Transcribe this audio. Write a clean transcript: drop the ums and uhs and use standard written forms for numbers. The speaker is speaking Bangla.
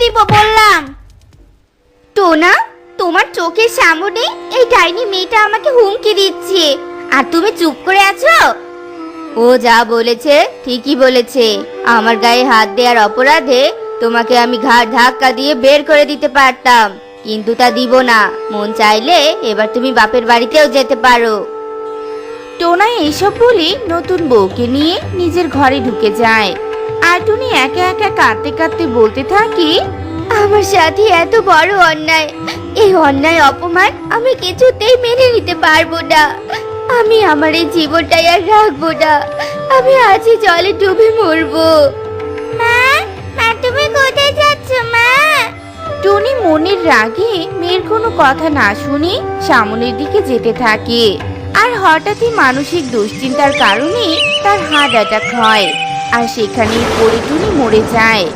দিব বললাম। টোনা, তোমার চোখের সামনে এই ডাইনি মেয়েটা আমাকে হুমকি দিচ্ছে, আর তুমি চুপ করে আছো? ও যা বলেছে ঠিকই বলেছে। আমার গায়ে হাত দেওয়ার অপরাধে তোমাকে আমি ঘাড় ধাক্কা দিয়ে বের করে দিতে পারতাম, কিন্তু তা দিব না। মন চাইলে এবার তুমি বাপের বাড়িতেও যেতে পারো। টোনা এইসব বলে নতুন বউকে নিয়ে নিজের ঘরে ঢুকে যায়। আর টুনি একা একা কাঁদতে কাঁদতে বলতে থাকে, আমার সাথে এত বড় অন্যায়, এই অন্যায় অপমান আমি কিছুতেই মেনে নিতে পারবো না। আমি আমার এই জীবনটাই আর রাখবো না। আমি আজই জলে ডুবে মরবো। মা, মা তুমি কোথায় যাচ্ছ মা? টুনি মনের রাগে মেয়ের কোনো কথা না শুনে সামনের দিকে যেতে থাকে। আর হঠাৎই মানসিক দুশ্চিন্তার কারণে তার হার্ট অ্যাটাক হয়, আর সেখানেই পড়ে টুনি মরে যায়।